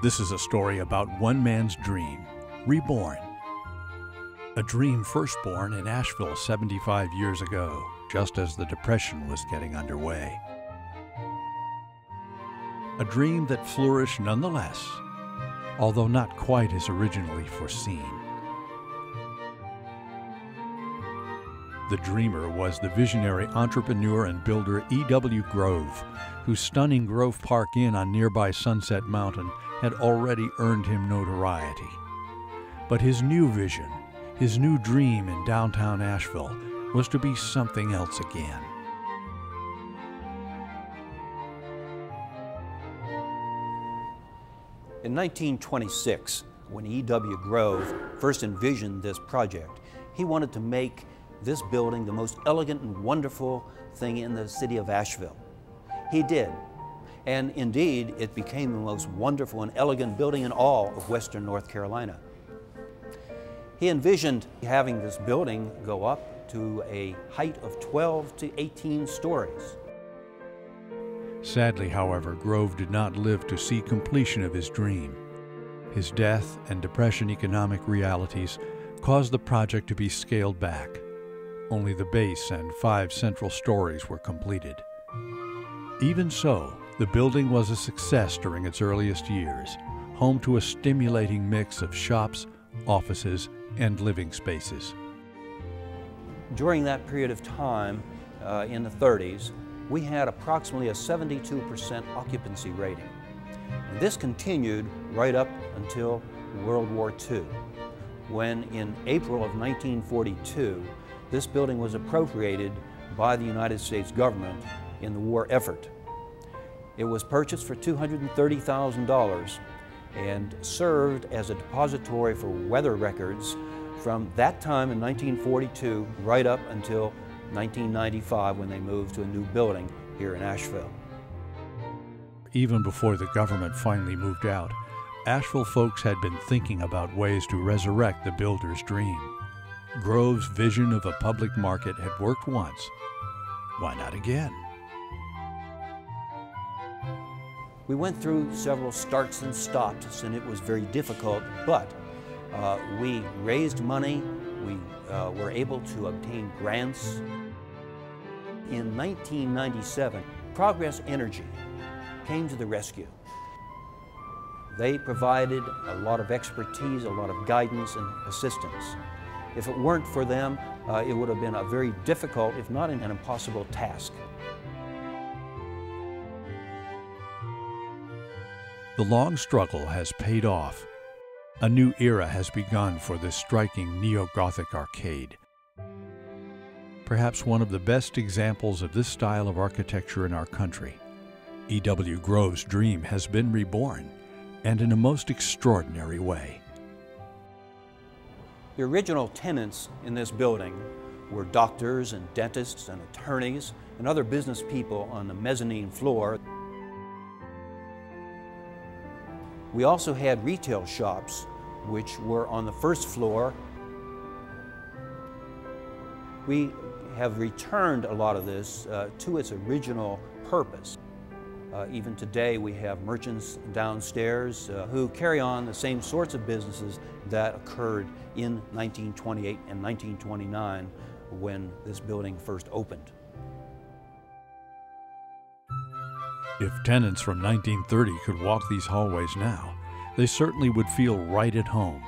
This is a story about one man's dream, reborn. A dream first born in Asheville 75 years ago, just as the Depression was getting underway. A dream that flourished nonetheless, although not quite as originally foreseen. The dreamer was the visionary entrepreneur and builder E.W. Grove, whose stunning Grove Park Inn on nearby Sunset Mountain had already earned him notoriety. But his new vision, his new dream in downtown Asheville, was to be something else again. In 1926, when E.W. Grove first envisioned this project, he wanted to make this building the most elegant and wonderful thing in the city of Asheville. He did, and indeed it became the most wonderful and elegant building in all of western North Carolina. He envisioned having this building go up to a height of 12 to 18 stories. Sadly, however, Grove did not live to see completion of his dream. His death and Depression economic realities caused the project to be scaled back. Only the base and 5 central stories were completed. Even so, the building was a success during its earliest years, home to a stimulating mix of shops, offices, and living spaces. During that period of time, in the 30s, we had approximately a 72% occupancy rating. And this continued right up until World War II, when in April of 1942, this building was appropriated by the United States government in the war effort. It was purchased for $230,000 and served as a depository for weather records from that time in 1942 right up until 1995 when they moved to a new building here in Asheville. Even before the government finally moved out, Asheville folks had been thinking about ways to resurrect the builder's dream. Grove's vision of a public market had worked once. Why not again? We went through several starts and stops, and it was very difficult, but we raised money, we were able to obtain grants. In 1997, Progress Energy came to the rescue. They provided a lot of expertise, a lot of guidance and assistance. If it weren't for them, it would have been a very difficult, if not an impossible task. The long struggle has paid off. A new era has begun for this striking neo-Gothic arcade. Perhaps one of the best examples of this style of architecture in our country. E.W. Grove's dream has been reborn, and in a most extraordinary way. The original tenants in this building were doctors and dentists and attorneys and other business people on the mezzanine floor. We also had retail shops which were on the first floor. We have returned a lot of this to its original purpose. Even today we have merchants downstairs who carry on the same sorts of businesses that occurred in 1928 and 1929 when this building first opened. If tenants from 1930 could walk these hallways now, they certainly would feel right at home,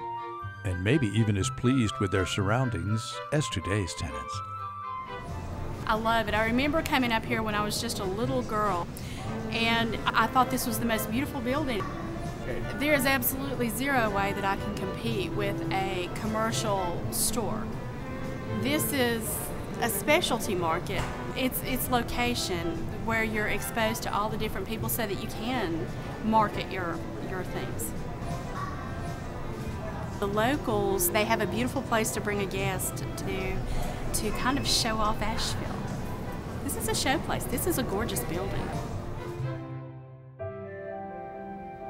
and maybe even as pleased with their surroundings as today's tenants. I love it. I remember coming up here when I was just a little girl, and I thought this was the most beautiful building. There is absolutely zero way that I can compete with a commercial store. This is a specialty market. It's location where you're exposed to all the different people so that you can market your things. The locals, they have a beautiful place to bring a guest to kind of show off Asheville. This is a show place. This is a gorgeous building.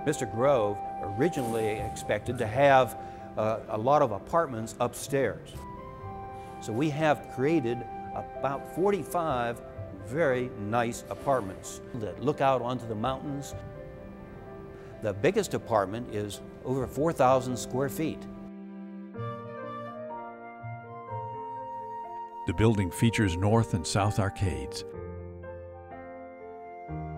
Mr. Grove originally expected to have a lot of apartments upstairs. So we have created about 45 very nice apartments that look out onto the mountains. The biggest apartment is over 4,000 square feet. The building features north and south arcades,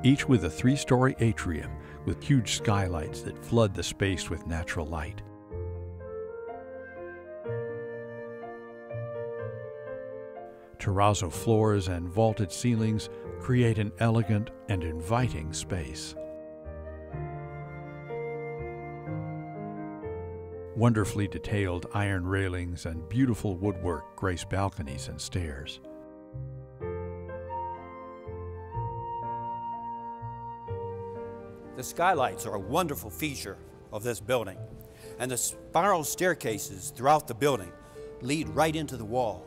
each with a 3-story atrium with huge skylights that flood the space with natural light. Terrazzo floors and vaulted ceilings create an elegant and inviting space. Wonderfully detailed iron railings and beautiful woodwork grace balconies and stairs. The skylights are a wonderful feature of this building, and the spiral staircases throughout the building lead right into the wall.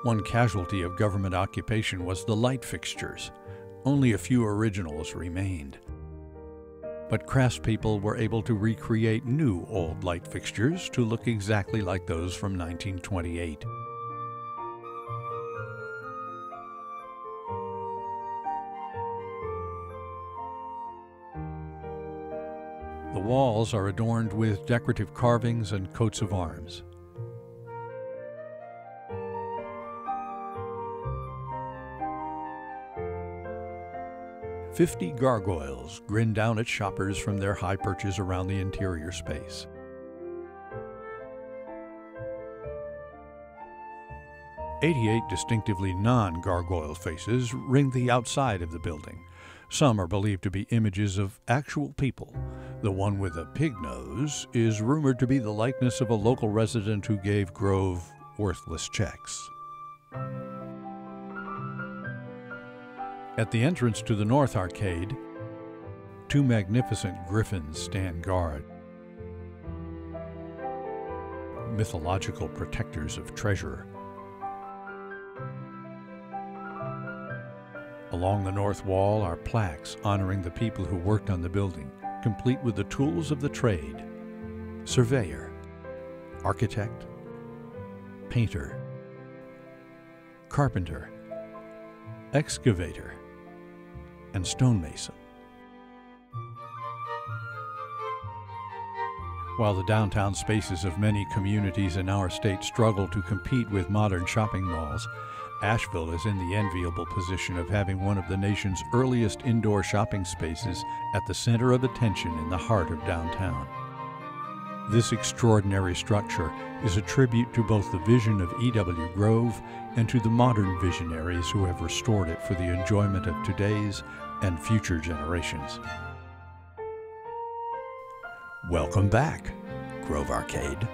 One casualty of government occupation was the light fixtures. Only a few originals remained. But craftspeople were able to recreate new old light fixtures to look exactly like those from 1928. The walls are adorned with decorative carvings and coats of arms. "50 gargoyles grin down at shoppers from their high perches around the interior space. "88 distinctively non-gargoyle faces ring the outside of the building. Some are believed to be images of actual people. The one with a pig nose is rumored to be the likeness of a local resident who gave Grove worthless checks. At the entrance to the North Arcade, 2 magnificent griffins stand guard, mythological protectors of treasure. Along the north wall are plaques honoring the people who worked on the building, complete with the tools of the trade: surveyor, architect, painter, carpenter, excavator, and stonemason. While the downtown spaces of many communities in our state struggle to compete with modern shopping malls, Asheville is in the enviable position of having one of the nation's earliest indoor shopping spaces at the center of attention in the heart of downtown. This extraordinary structure is a tribute to both the vision of E.W. Grove and to the modern visionaries who have restored it for the enjoyment of today's and future generations. Welcome back, Grove Arcade.